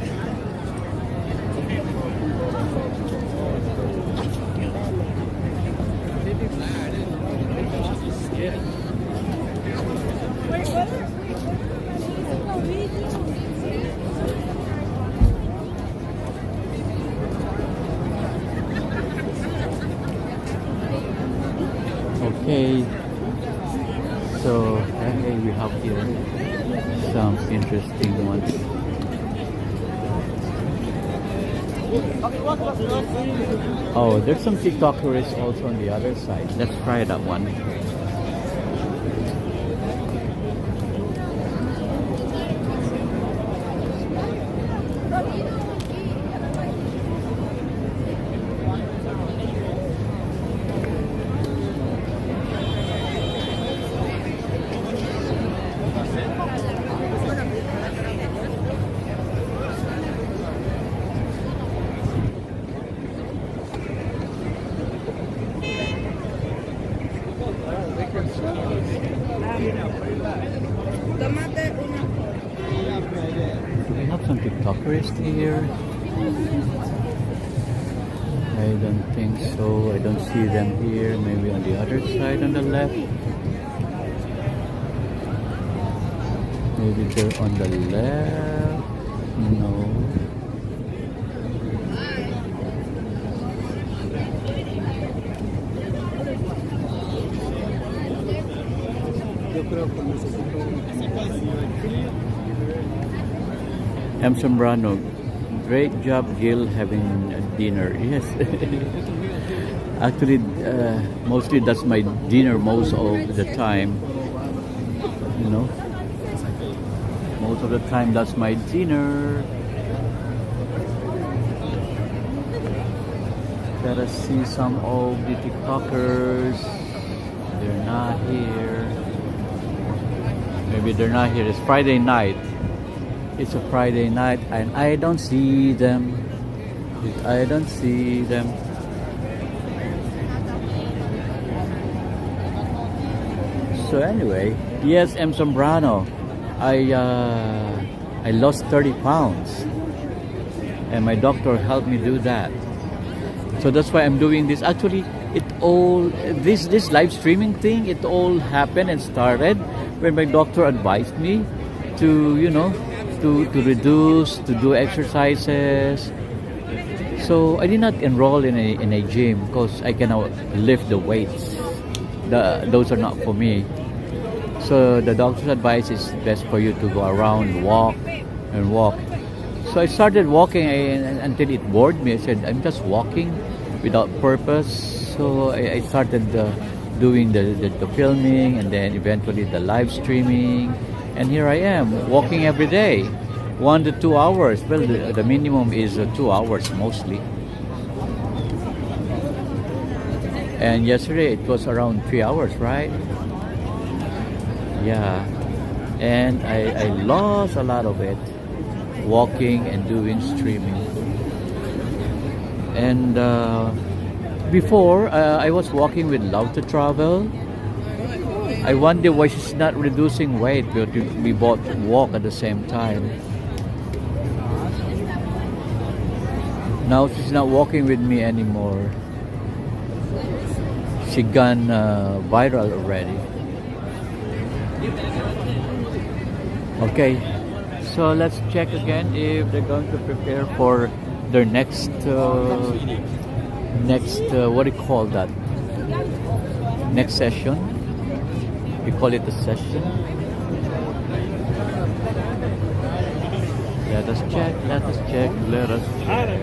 Okay, so okay, we have here some interesting ones. Oh, there's some TikTokers also on the other side. Let's try that one. We have some TikTokers here. I don't think so. I don't see them here. Maybe on the other side on the left. Maybe they're on the left. No. M. Sombrano, great job, Gil, having a dinner. Yes. Actually, mostly that's my dinner most of the time. You know, most of the time that's my dinner. Gotta see some of the TikTokers. They're not here. Maybe they're not here. It's Friday night. It's a Friday night and I don't see them. I don't see them. So anyway, yes, M. Sombrano. I lost 30 pounds and my doctor helped me do that. So that's why I'm doing this. Actually, it all this live streaming thing, it all happened and started when my doctor advised me to, you know, to reduce, to do exercises. So I did not enroll in a gym because I cannot lift the weights. Those are not for me. So the doctor's advice is best for you to go around, walk and walk. So I started walking until it bored me. I said, I'm just walking without purpose. So I started doing the filming and then eventually the live streaming. And here I am, walking every day, 1 to 2 hours. Well, the minimum is 2 hours mostly. And yesterday it was around 3 hours, right? Yeah. And I lost a lot of it, walking and doing streaming. And before, I was walking with Love to Travel. I wonder why she's not reducing weight, but we both walk at the same time. Now she's not walking with me anymore. She gone viral already. Okay, so let's check again if they're going to prepare for their next what do you call that? Next session. We call it a session. Let us check, let us check, let us check.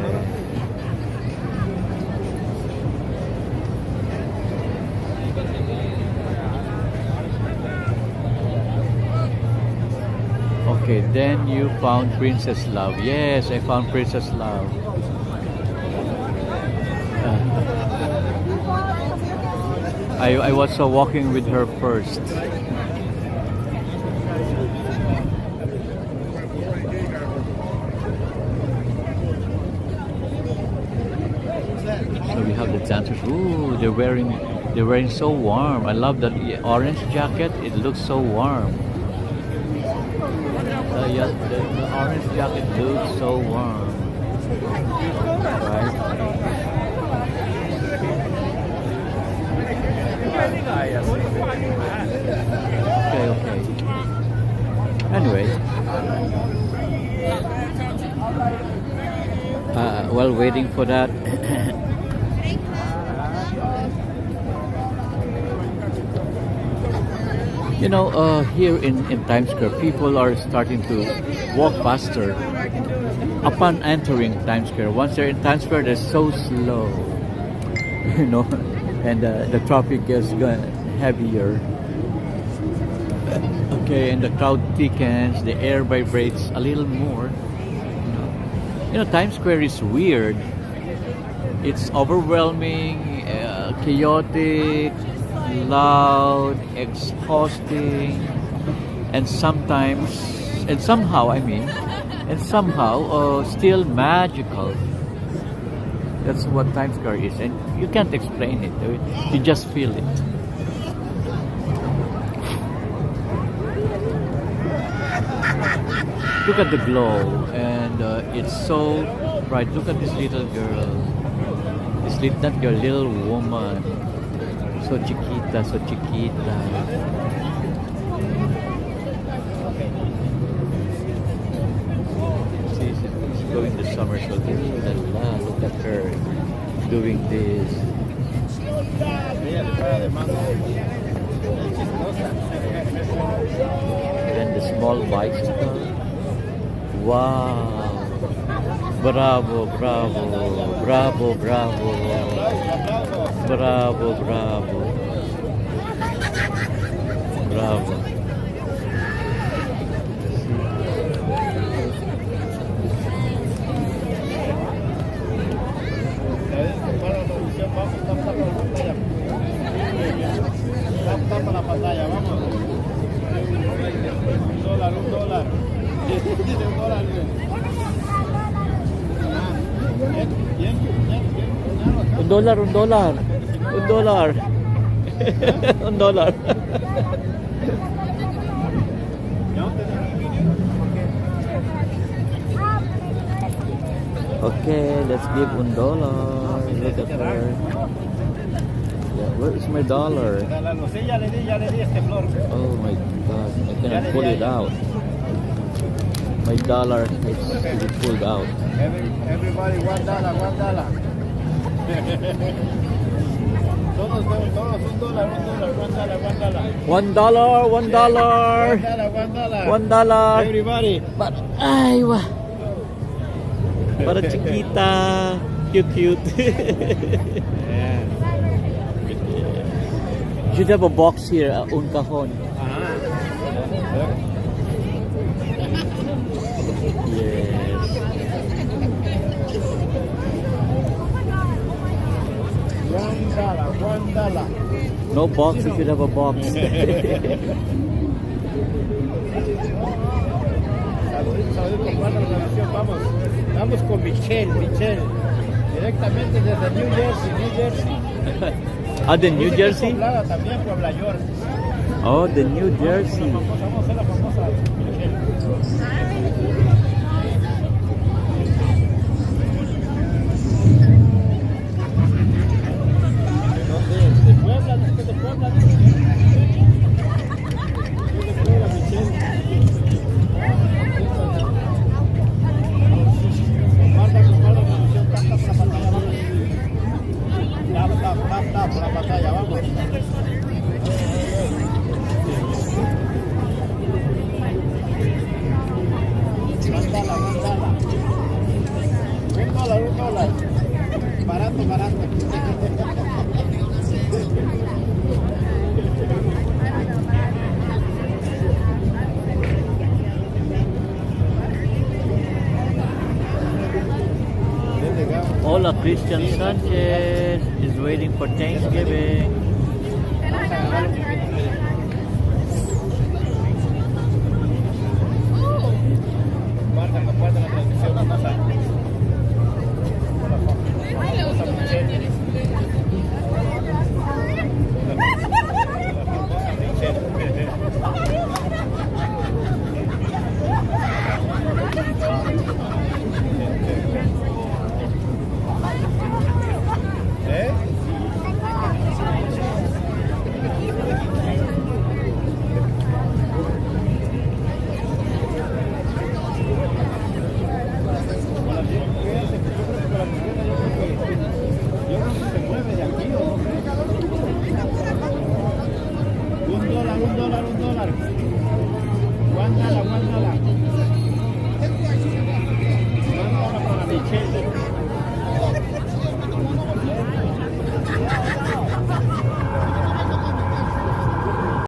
Okay, then you found Princess Love. Yes, I found Princess Love. I was walking with her first. So we have the dancers. Ooh, they're wearing so warm. I love that orange jacket. It looks so warm. Yeah, the orange jacket looks so warm. Right? Okay. Anyway, while waiting for that, you know, here in Times Square, people are starting to walk faster upon entering Times Square. Once they're in Times Square, they're so slow, you know, and the traffic gets heavier. Okay, and the crowd thickens, the air vibrates a little more. You know, Times Square is weird. It's overwhelming, chaotic, loud, exhausting, and somehow still magical. That's what Times Square is, and you can't explain it. You just feel it. Look at the glow, and it's so bright. Look at this little girl. That girl, little woman. So chiquita. She's going to somersault. Look at her doing this. And the small bicycle. Wow. Bravo. Bravo. Tapa la pantalla, vamos. $1. $1. Okay, let's give $1. Look at her. Yeah, where is my dollar? Oh my God, I cannot pull it out. My dollar is to be pulled out. Everybody, $1. Todos, $1. $1. Everybody. But ay, para chiquita, cute. Yeah. You should have a box here, un cajon. Yes. $1. No box, you should have a box. Vamos con Michelle, directamente desde New Jersey. The New Jersey? También Puebla York. Oh, the New Jersey. Vamos a hacer la famosa Michelle. De Puebla, de Puebla. Por la pantalla, vamos. $1. Barato. Lola Christian Sanchez is waiting for Thanksgiving. Marta,